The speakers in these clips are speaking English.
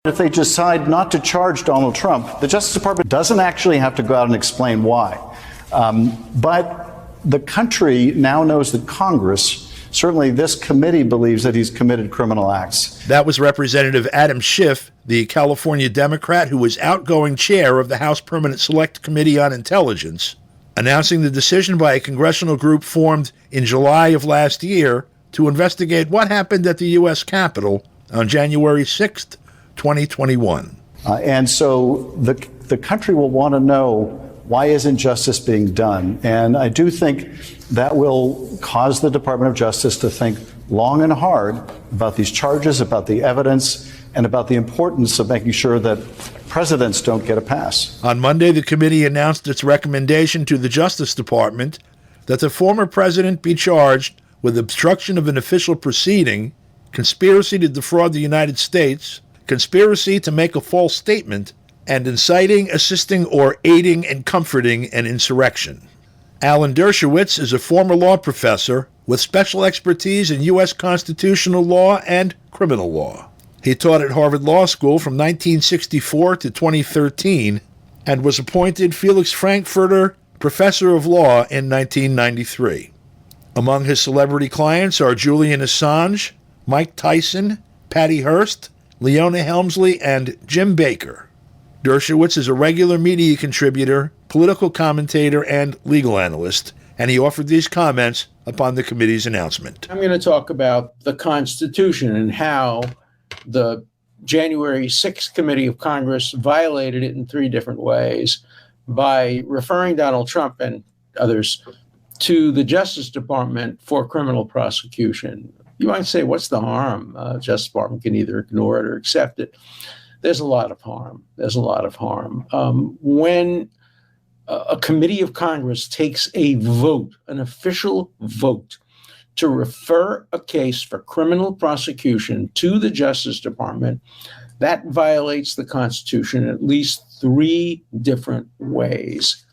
If they decide not to charge Donald Trump, the Justice Department doesn't actually have to go out and explain why. But the country now knows that Congress, certainly this committee, believes that he's committed criminal acts. That was Representative Adam Schiff, the California Democrat who was outgoing chair of the House Permanent Select Committee on Intelligence, announcing the decision by a congressional group formed in July of last year to investigate what happened at the U.S. Capitol on January 6th, 2021. And so the country will want to know, why isn't justice being done? And I do think that will cause the Department of Justice to think long and hard about these charges, about the evidence, and about the importance of making sure that presidents don't get a pass. On Monday, the committee announced its recommendation to the Justice Department that the former president be charged with obstruction of an official proceeding, conspiracy to defraud the United States, conspiracy to make a false statement, and inciting, assisting, or aiding and comforting an insurrection. Alan Dershowitz is a former law professor with special expertise in U.S. constitutional law and criminal law. He taught at Harvard Law School from 1964 to 2013 and was appointed Felix Frankfurter Professor of Law in 1993. Among his celebrity clients are Julian Assange, Mike Tyson, Patty Hearst, Leona Helmsley, and Jim Baker. Dershowitz is a regular media contributor, political commentator, and legal analyst, and he offered these comments upon the committee's announcement. I'm going to talk about the Constitution and how the January 6th Committee of Congress violated it in three different ways by referring Donald Trump and others to the Justice Department for criminal prosecution. You might say, what's the harm? Justice Department can either ignore it or accept it. There's a lot of harm. There's a lot of harm. When a committee of Congress takes a vote, an official vote, to refer a case for criminal prosecution to the Justice Department, that violates the Constitution in at least three different ways.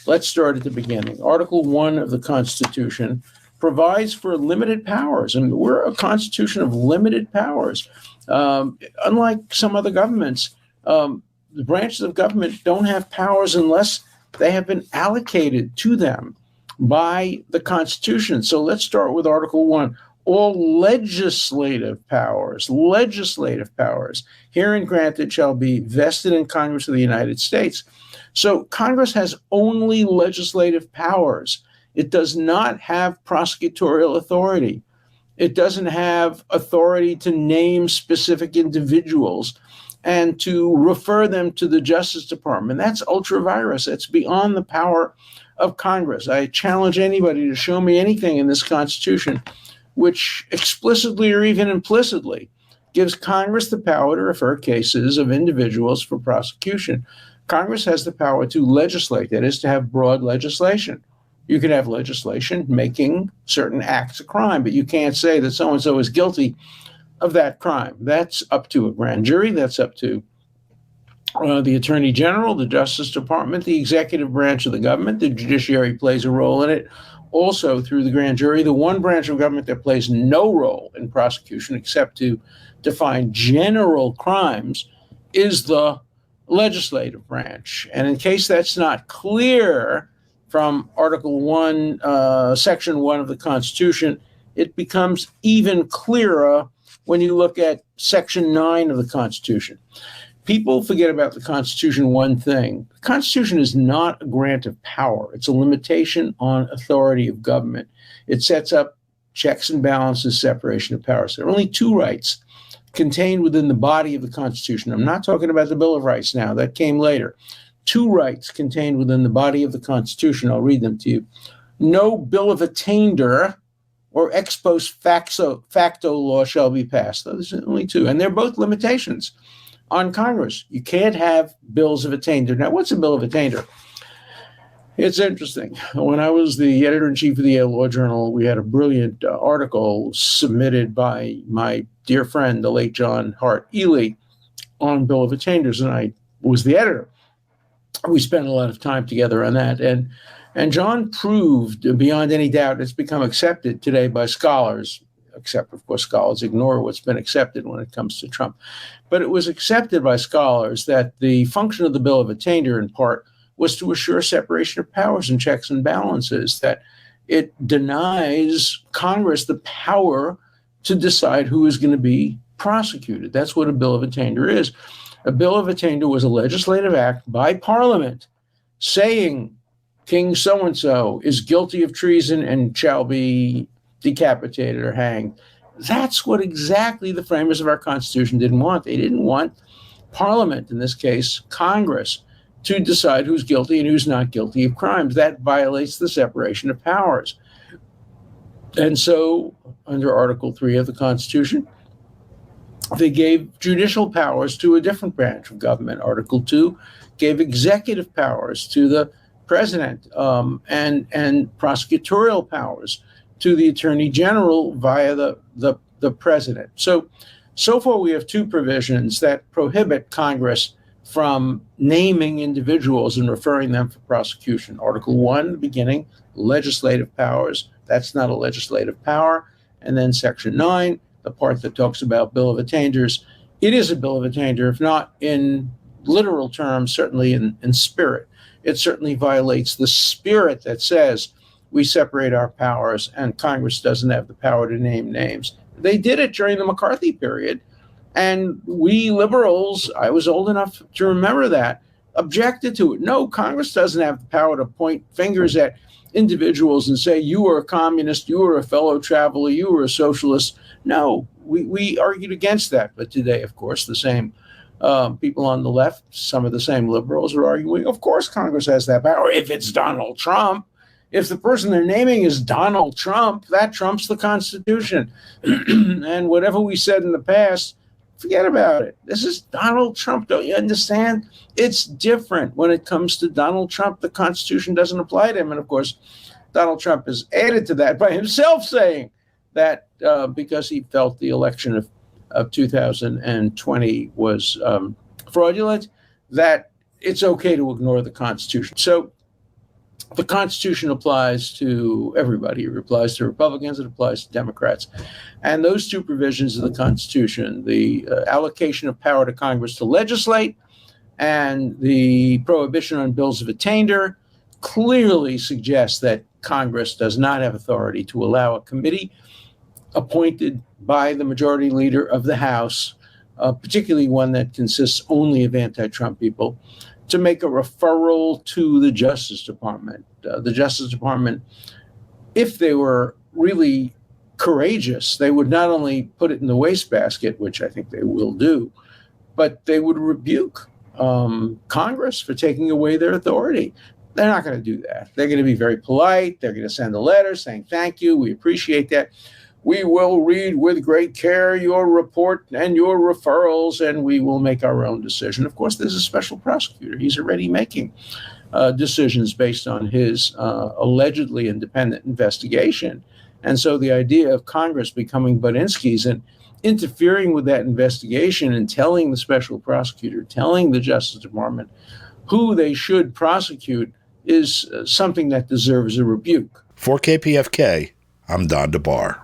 Let's start at the beginning. Article 1 of the Constitution provides for limited powers, and we're a constitution of limited powers. Unlike some other governments, the branches of government don't have powers unless they have been allocated to them by the Constitution. So let's start with Article 1. All legislative powers, herein granted shall be vested in Congress of the United States. So Congress has only legislative powers. It does not have prosecutorial authority. It doesn't have authority to name specific individuals and to refer them to the Justice Department. That's ultra-virus. It's beyond the power of Congress. I challenge anybody to show me anything in this Constitution which explicitly or even implicitly gives Congress the power to refer cases of individuals for prosecution. Congress has the power to legislate, that is, to have broad legislation. You can have legislation making certain acts a crime, but you can't say that so-and-so is guilty of that crime. That's up to a grand jury. That's up to the Attorney General, the Justice Department, the executive branch of the government. The judiciary plays a role in it. Also, through the grand jury, the one branch of government that plays no role in prosecution except to define general crimes is the legislative branch. And in case that's not clear from Article 1, Section 1 of the Constitution, it becomes even clearer when you look at Section 9 of the Constitution. People forget about the Constitution one thing. The Constitution is not a grant of power. It's a limitation on authority of government. It sets up checks and balances, separation of powers. There are only two rights contained within the body of the Constitution. I'm not talking about the Bill of Rights now. That came later. Two rights contained within the body of the Constitution. I'll read them to you. No bill of attainder or ex post facto law shall be passed. Those are only two. And they're both limitations on Congress. You can't have bills of attainder. Now, what's a bill of attainder? It's interesting. When I was the editor-in-chief of the Yale Law Journal, we had a brilliant article submitted by my dear friend, the late John Hart Ely, on bill of attainders, and I was the editor. We spent a lot of time together on that. And John proved beyond any doubt, it's become accepted today by scholars, except, of course, scholars ignore what's been accepted when it comes to Trump. But it was accepted by scholars that the function of the Bill of Attainder, in part, was to assure separation of powers and checks and balances, that it denies Congress the power to decide who is going to be prosecuted. That's what a Bill of Attainder is. A Bill of Attainder was a legislative act by Parliament saying King so-and-so is guilty of treason and shall be decapitated or hanged. That's what exactly the framers of our Constitution didn't want. They didn't want Parliament, in this case, Congress, to decide who's guilty and who's not guilty of crimes. That violates the separation of powers. And so, under Article 3 of the Constitution, they gave judicial powers to a different branch of government. Article 2 gave executive powers to the president, and prosecutorial powers to the attorney general via the president. So far we have two provisions that prohibit Congress from naming individuals and referring them for prosecution. Article 1, the beginning, legislative powers. That's not a legislative power. And then Section 9, the part that talks about Bill of Attainders. It is a Bill of Attainder, if not in literal terms, certainly in spirit. It certainly violates the spirit that says we separate our powers and Congress doesn't have the power to name names. They did it during the McCarthy period. And we liberals, I was old enough to remember that, objected to it. No, Congress doesn't have the power to point fingers at individuals and say, you are a communist, you are a fellow traveler, you are a socialist. No, we argued against that. But today, of course, the same people on the left, some of the same liberals are arguing, of course, Congress has that power if it's Donald Trump. If the person they're naming is Donald Trump, that trumps the Constitution. And whatever we said in the past, forget about it. This is Donald Trump. Don't you understand? It's different when it comes to Donald Trump. The Constitution doesn't apply to him. And of course, Donald Trump has added to that by himself saying that because he felt the election of 2020 was fraudulent, that it's okay to ignore the Constitution. So the Constitution applies to everybody. It applies to Republicans. It applies to Democrats. And those two provisions of the Constitution, the allocation of power to Congress to legislate and the prohibition on bills of attainder, clearly suggest that Congress does not have authority to allow a committee appointed by the majority leader of the House, particularly one that consists only of anti-Trump people, to make a referral to the Justice Department. The Justice Department, if they were really courageous, they would not only put it in the wastebasket, which I think they will do, but they would rebuke Congress for taking away their authority. They're not going to do that. They're going to be very polite. They're going to send a letter saying, thank you, we appreciate that. We will read with great care your report and your referrals, and we will make our own decision. Of course, there's a special prosecutor. He's already making decisions based on his allegedly independent investigation. And so the idea of Congress becoming Budinsky's and interfering with that investigation and telling the special prosecutor, telling the Justice Department who they should prosecute is something that deserves a rebuke. For KPFK, I'm Don DeBar.